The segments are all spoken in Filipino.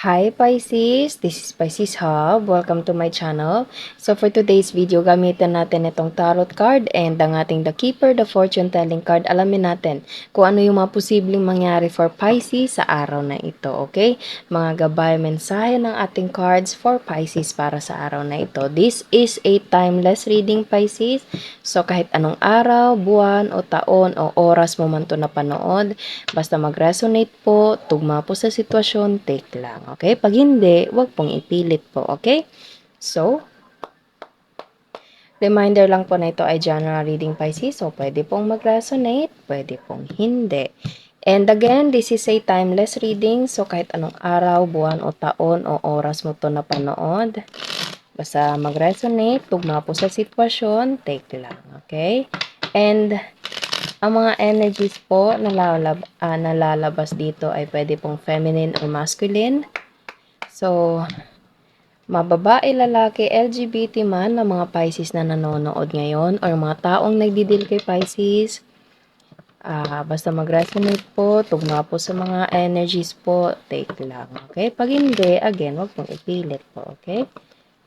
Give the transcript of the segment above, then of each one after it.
Hi Pisces, this is Pisces Hub. Welcome to my channel. So for today's video, gamitin natin itong tarot card and ang ating The Keeper, the fortune telling card. Alamin natin kung ano yung mga posibleng mangyari for Pisces sa araw na ito, okay? Mga gabay, mensahe ng ating cards for Pisces para sa araw na ito. This is a timeless reading, Pisces. So kahit anong araw, buwan o taon o oras mo man to napanood, basta mag-resonate po, tugma po sa sitwasyon, take lang. Okay? Pag hindi, wag pong ipilit po. Okay? So, reminder lang po na ito ay general reading Pisces. So, pwede pong mag-resonate, pwede pong hindi. And again, this is a timeless reading. So, kahit anong araw, buwan o taon o oras mo to napanood, basta mag-resonate, tugma po sa sitwasyon, take lang. Okay? And ang mga energies po na nalalabas dito ay pwede pong feminine or masculine. So, mababae, lalaki, LGBT man na mga Pisces na nanonood ngayon or mga taong nagdidil kay Pisces, basta mag-resonate po, tugma po sa mga energies po, take lang. Okay? Pag hindi, again, wag pong ipilit po. Okay?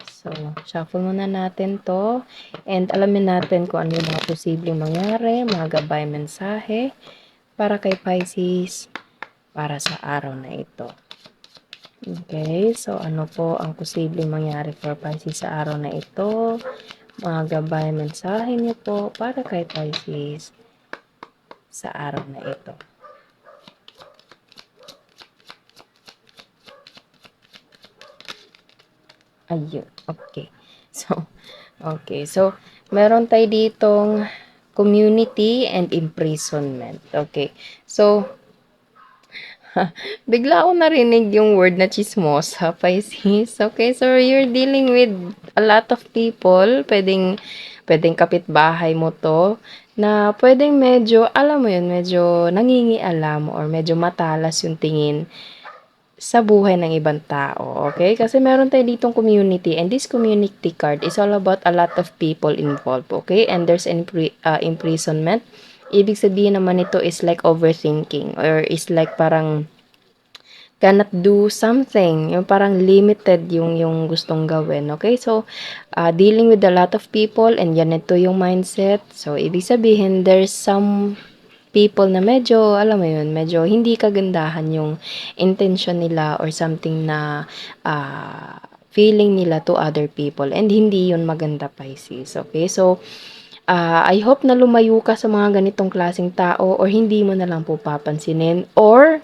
So, shuffle muna natin to. And alamin natin kung ano yung mga posibleng mangyari, mga gabay mensahe para kay Pisces para sa araw na ito. Okay, so ano po ang posibleng mangyari for Pisces sa araw na ito? Mga gabay mensahe niyo po para kay Pisces sa araw na ito. Ayun, okay. So, meron tayo ditong community and imprisonment. Okay, so, bigla ako narinig yung word na chismosa, Pisces. Okay, so you're dealing with a lot of people. Pwedeng kapitbahay mo to na pwedeng medyo, alam mo yun, medyo nangingialam or medyo matalas yung tingin sa buhay ng ibang tao, okay? Kasi meron tayo ditong community and this community card is all about a lot of people involved, okay? And there's imprisonment. Ibig sabihin naman ito is like overthinking or is like parang cannot do something. Yung parang limited yung gustong gawin, okay? So, dealing with a lot of people and yan ito yung mindset. So, ibig sabihin there's some people na medyo, alam mo yun, medyo hindi kagandahan yung intention nila or something na feeling nila to other people and hindi yun maganda, Pisces. Okay? So, I hope na lumayo ka sa mga ganitong klaseng tao or hindi mo na lang po papansinin or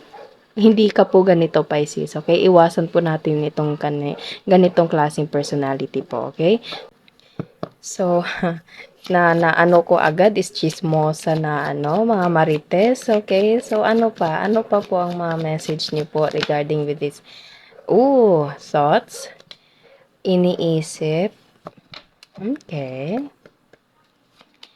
hindi ka po ganito, Pisces. Okay? Iwasan po natin itong ganitong klaseng personality po. Okay? So, na ano ko agad is chismosa na ano, mga marites, okay? So, ano pa? Ano pa po ang mga message niyo po regarding with this? Thoughts? Iniisip? Okay.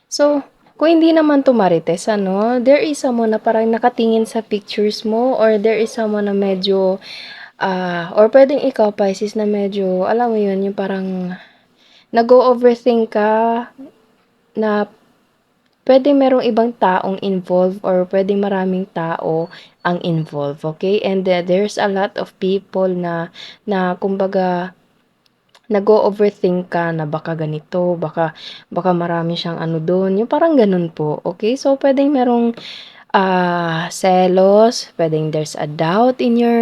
So, kung hindi naman to marites, ano, there is someone na parang nakatingin sa pictures mo or there is someone na medyo, or pwedeng ikaw, Pisces, na medyo, alam mo yun, yung parang nag-overthink ka na puwedeng merong ibang taong involved or puwedeng maraming tao ang involved, okay? And there's a lot of people na kumbaga nag-o-overthink ka na baka ganito, baka marami siyang ano dun, yung parang ganun po, okay? So, puwedeng merong, selos, puwedeng there's a doubt in your,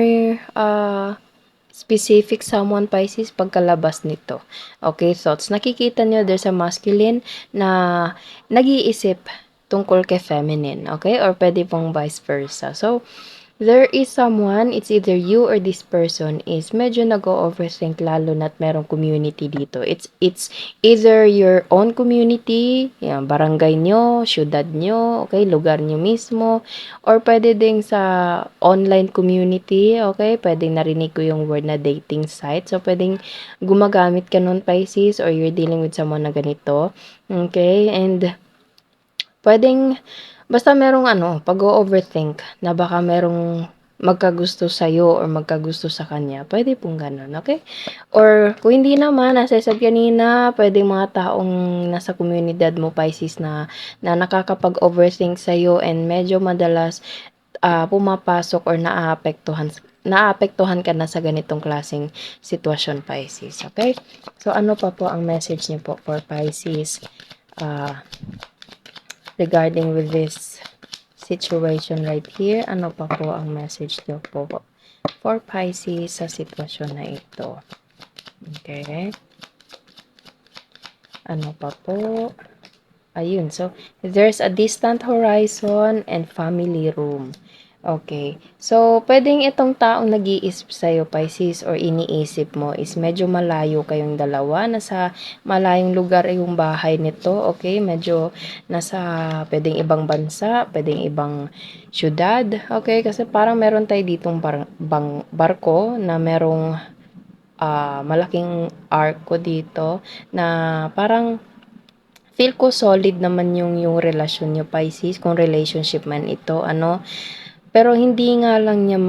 specific someone, Pisces, pagkalabas nito. Okay, thoughts. Nakikita nyo, there's a masculine na nag-iisip tungkol kay feminine. Okay, or pwede pong vice versa. So, there is someone, it's either you or this person is medyo nag-overthink lalo na't merong community dito. It's either your own community, yan, barangay nyo, syudad nyo, okay, lugar nyo mismo, or pwede ding sa online community, okay, pwedeng narinig ko yung word na dating site. So, pwedeng gumagamit ka nun, Pisces, or you're dealing with someone na ganito, okay, and pwedeng basta merong ano, pag-o-overthink na baka merong magkagusto sa'yo or magkagusto sa kanya, pwede pong gano'n, okay? Or kung hindi naman, as I said kanina, pwedeng mga taong nasa komunidad mo, Pisces, na nakakapag-overthink sa'yo and medyo madalas pumapasok or naaapektuhan naapektuhan ka na sa ganitong klaseng sitwasyon, Pisces. Okay? So, ano pa po ang message niyo po for Pisces regarding with this situation right here? Ano pa po ang message niyo po for Pisces sa sitwasyon na ito? Okay? Ano pa po? Ayun, so, there's a distant horizon and family room. Okay. So, pwedeng itong taong nag-iisip sa'yo, Pisces, or iniisip mo is medyo malayo kayong dalawa. Nasa malayong lugar yung bahay nito. Okay. Medyo nasa pwedeng ibang bansa, pwedeng ibang syudad. Okay. Kasi parang meron tayo ditong barko na merong malaking arko dito na parang feel ko solid naman yung relasyon niyo, Pisces, kung relationship man ito, ano. Pero hindi nga lang niya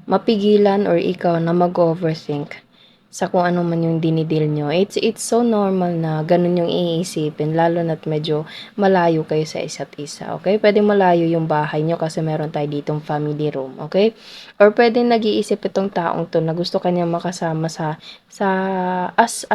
mapigilan or ikaw na mag-overthink sa kung ano man yung dinidil nyo. It's so normal na ganun yung iisipin, lalo na't medyo malayo kayo sa isa't isa, okay? Pwede malayo yung bahay nyo kasi meron tayo ditong family room, okay? Or pwede nag-iisip itong taong to na gusto kanya makasama as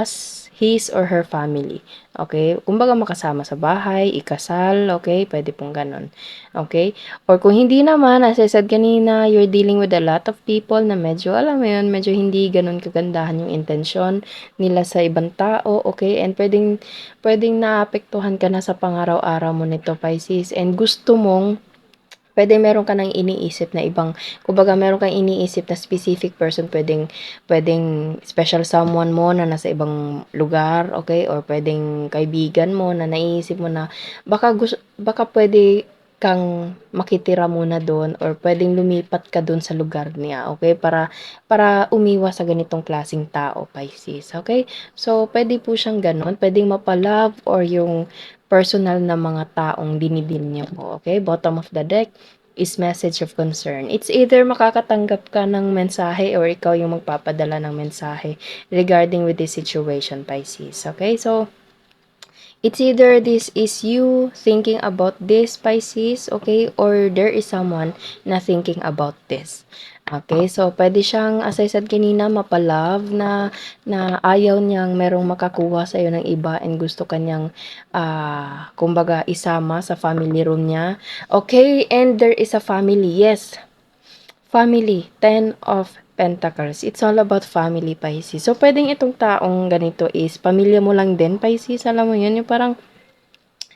his or her family, okay? Kumbaga makasama sa bahay, ikasal, okay? Pwede pong ganun, okay? Or kung hindi naman, as I said kanina, you're dealing with a lot of people na medyo, alam mo yun, medyo hindi ganun kagandahan yung intensyon nila sa ibang tao, okay? And pwedeng naapektuhan ka na sa pangaraw-araw mo nito, Pisces, and gusto mong meron ka nang iniisip na ibang, kumbaga meron kang iniisip na specific person, pwedeng special someone mo na nasa ibang lugar, okay? Or pwedeng kaibigan mo na naiisip mo na baka pwede kang makitira muna doon or pwedeng lumipat ka doon sa lugar niya, okay? Para umiwas sa ganitong klaseng tao, Pisces, okay? So, pwede po siyang ganun, pwedeng mapalove or yung personal na mga taong dinidil niyo po, okay? Bottom of the deck is message of concern. It's either makakatanggap ka ng mensahe or ikaw yung magpapadala ng mensahe regarding with this situation, Pisces, okay? So, it's either this is you thinking about this, Pisces, okay? Or there is someone na thinking about this. Okay, so pwede siyang, as I said kanina, mapalove na ayaw niyang merong makakuha sa iyo ng iba and gusto kanyang, kumbaga, isama sa family room niya. Okay, and there is a family, yes. Family, 10 of Pentacles. It's all about family, Pisces. So, pwedeng itong taong ganito is pamilya mo lang din, Pisces. Alam mo yun, yung parang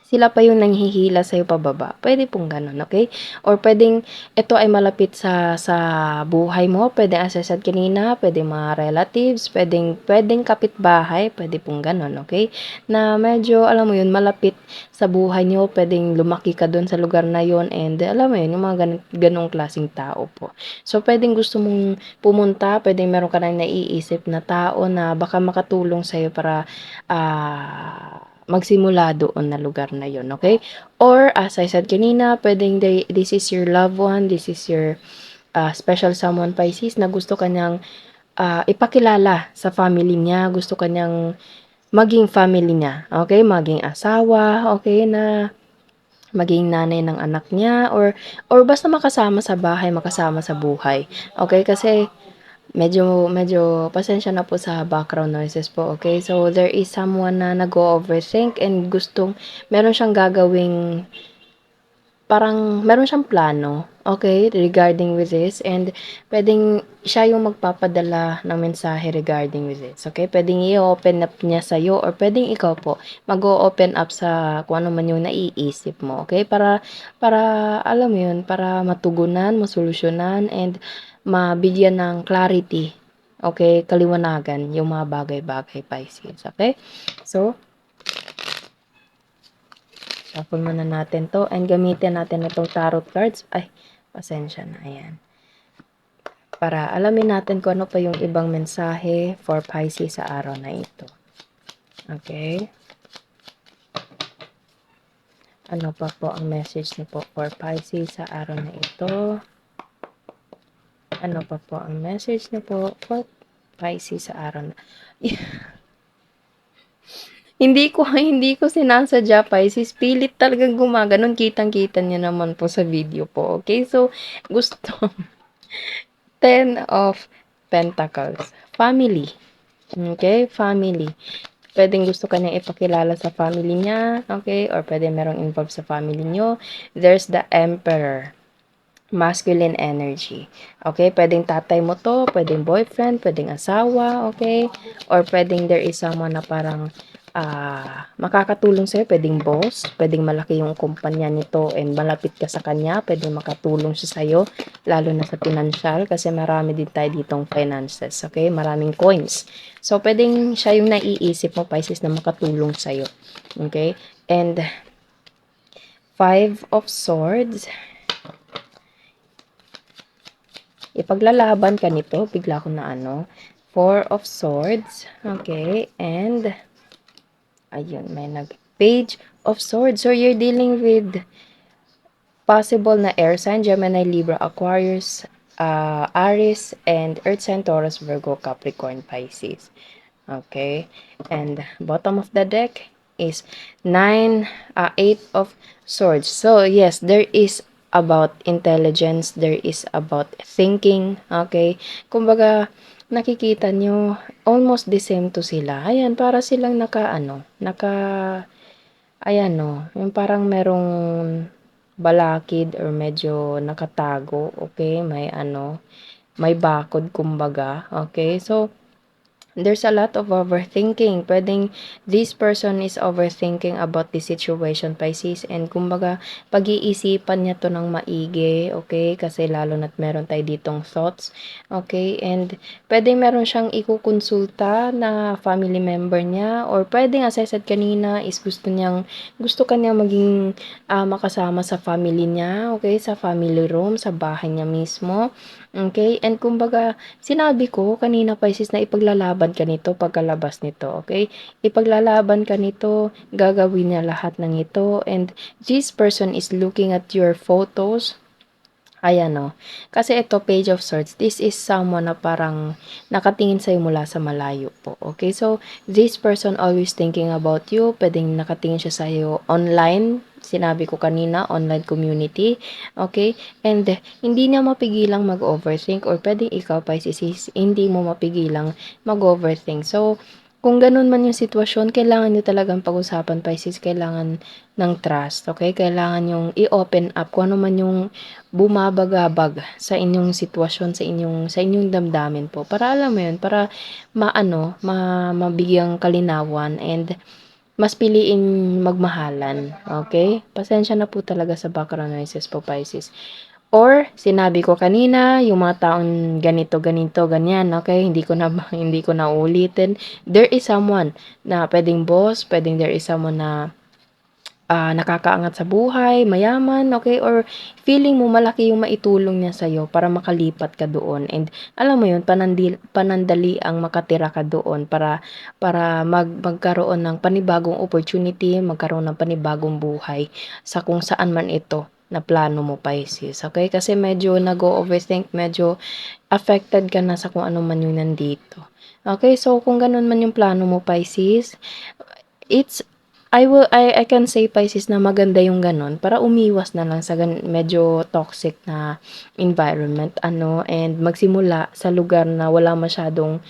sila pa yung nanghihila sa'yo pababa. Pwede pong ganun, okay? Or pwedeng ito ay malapit sa buhay mo. Pwede, as I said kanina, pwede mga relatives, pwedeng kapitbahay, pwede pong ganun, okay? Na medyo, alam mo yun, malapit sa buhay nyo, pwedeng lumaki ka dun sa lugar na yun, and alam mo yun, yung mga ganong klaseng tao po. So, pwedeng gusto mong pumunta, pwedeng meron ka nang naiisip na tao na baka makatulong sa'yo para, magsimula doon na lugar na yon, okay? Or, as I said kanina, pwedeng this is your loved one, this is your special someone, Pisces, na gusto kanyang ipakilala sa family niya, gusto kanyang maging family niya, okay? Maging asawa, okay, na maging nanay ng anak niya, or basta makasama sa bahay, makasama sa buhay, okay? Kasi medyo pasensya na po sa background noises po, okay? So, there is someone na nag-o-overthink and meron siyang gagawing, parang meron siyang plano, okay, regarding with this, and pwedeng siya yung magpapadala ng mensahe regarding with this, okay? Pwedeng i-open up niya sa'yo or pwedeng ikaw po mag-o-open up sa kung ano man yung naiisip mo, okay? Para alam mo yun, para matugunan, masolusyonan, and mabigyan ng clarity, okay? Kaliwanagan yung mga bagay-bagay, Pisces, okay? So, shuffle muna natin to and gamitin natin itong tarot cards. Ay, pasensya na. Ayan. Para alamin natin kung ano pa yung ibang mensahe for Pisces sa araw na ito. Okay. Ano pa po ang message niyo po for Pisces sa araw na ito? Ano pa po ang message niyo po for Pisces sa araw na Hindi ko sinasadya, Pisces. Pilit talagang gumaganon. Kitang-kita niyo naman po sa video po. Okay? So, gusto Ten of Pentacles. Family. Okay, family. Pwedeng gusto ka niyang ipakilala sa family niya, okay? Or pwede merong involved sa family niyo. There's the Emperor. Masculine energy. Okay? Pwedeng tatay mo to, pwedeng boyfriend, pwedeng asawa, okay? Or pwedeng there is someone na parang makakatulong sa'yo, pwedeng boss, pwedeng malaki yung kumpanya nito and malapit ka sa kanya, pwedeng makatulong siya sa'yo, lalo na sa financial, kasi marami din tayo ditong finances, okay? Maraming coins. So, pwedeng siya yung naiisip mo, Pisces, na makatulong sa'yo. Okay? And, Five of Swords, ipaglalaban ka nito, bigla ko na ano, Four of Swords, okay, and, ayun, may Page of Swords, so you're dealing with possible na air sign, Gemini, Libra, Aquarius, Aries, and Earth sign, Taurus, Virgo, Capricorn, Pisces. Okay, and bottom of the deck is Eight of Swords. So yes, there is about intelligence, there is about thinking, okay? Kumbaga, nakikita nyo, almost the same to sila. Ayan, para silang ayan no, yung parang merong balakid or medyo nakatago, okay? May bakod kumbaga, okay? So, there's a lot of overthinking. Pwedeng this person is overthinking about the situation, Pisces, and kumbaga, pag-iisipan niya to ng maigi, okay? Kasi lalo na't meron tayo ditong thoughts, okay? And pwedeng meron siyang ikukonsulta na family member niya, or pwedeng, as I said kanina, is gusto kanyang maging makasama sa family niya, okay? Sa family room, sa bahay niya mismo, okay? And kumbaga, sinabi ko kanina, Pisces, na ipaglalaban ka nito pagkalabas nito, okay? Ipaglalaban ka nito, gagawin niya lahat ng ito, and this person is looking at your photos. Ayan no. Kasi ito, Page of Swords, this is someone na parang nakatingin sa'yo mula sa malayo po. Okay? So, this person always thinking about you. Pwedeng nakatingin siya sa'yo online. Sinabi ko kanina, online community. Okay? And hindi niya mapigilang mag-overthink, or pwedeng ikaw, Pisces, hindi mo mapigilang mag-overthink. So, kung ganun man yung sitwasyon, kailangan nyo talagang pag-usapan, Pisces. Kailangan ng trust, okay? Kailangan yung i-open up kung ano man yung bumabagabag sa inyong sitwasyon, sa inyong damdamin po. Para alam mo yun, para mabigyang kalinawan, and mas piliin magmahalan, okay? Pasensya na po talaga sa background noises po, Pisces. Or sinabi ko kanina, yung mga taong ganito, ganito, ganyan, okay? Hindi ko na ulitin. There is someone na pwedeng boss, pwedeng there is someone na nakakaangat sa buhay, mayaman, okay? Or feeling mo malaki yung maitulong niya sa'yo para makalipat ka doon. And alam mo yun, panandali ang makatira ka doon para magkaroon ng panibagong opportunity, magkaroon ng panibagong buhay sa kung saan man ito na plano mo, Pisces. Okay? Kasi medyo nag-overthink, medyo affected ka na sa kung ano man yung nandito. Okay? So, kung ganun man yung plano mo, Pisces, it's I can say, Pisces, na maganda yung gano'n para umiwas na lang sa medyo toxic na environment, and magsimula sa lugar na wala masyadong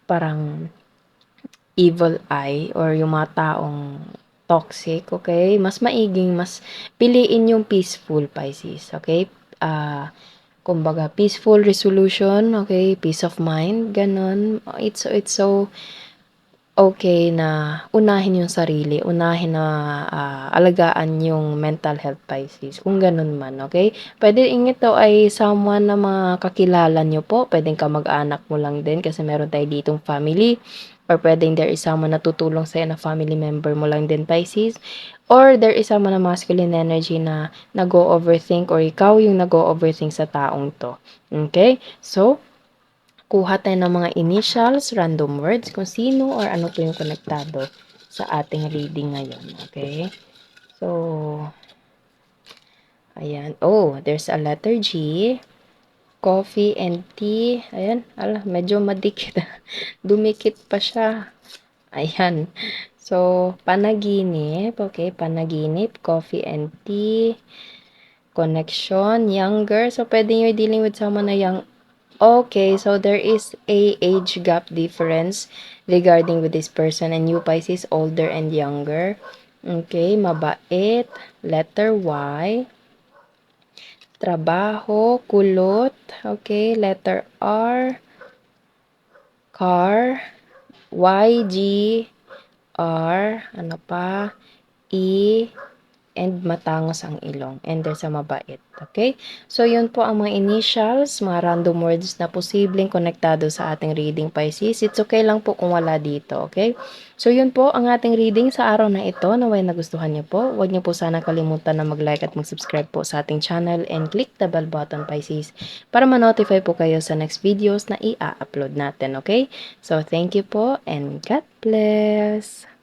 parang evil eye or yung mga taong toxic, okay? Mas piliin yung peaceful, Pisces, okay? Kumbaga, peaceful resolution, okay? Peace of mind, gano'n. It's so okay na unahin yung sarili, unahin na alagaan yung mental health, Pisces, kung ganun man, okay? Puwedeng ito ay someone na mga kakilala niyo po, puwedeng kamag-anak mo lang din kasi meron tayo ditong family, or puwedeng there is someone na tutulong sa'yo na family member mo lang din, Pisces, or there is someone na masculine energy na nag-o-overthink, or ikaw yung nag-o-overthink sa taong 'to, okay? So, kuha tayo ng mga initials, random words, kung sino or ano po yung konektado sa ating reading ngayon. Okay? So, ayan. Oh, there's a letter G. Coffee and tea. Ayan. Medyo madikit. Dumikit pa siya. Ayan. So, panaginip. Okay, panaginip. Coffee and tea. connection, younger. So, pwede you're dealing with someone na young. Okay, so there is a age gap difference regarding with this person, and you Pisces older and younger. Okay, mabait, letter Y. Trabaho, kulot. Okay, letter R. Car, Y, G, R, ano pa, E, and matangos ang ilong. And there's a mabait. Okay? So, yun po ang mga initials, mga random words na posibleng konektado sa ating reading, Pisces. It's okay lang po kung wala dito. Okay? So, yun po ang ating reading sa araw na ito. Naway nagustuhan niyo po. Huwag niyo po sana kalimutan na mag-like at mag-subscribe po sa ating channel and click the bell button, Pisces, para ma-notify po kayo sa next videos na i-upload natin. Okay? So, thank you po and God bless!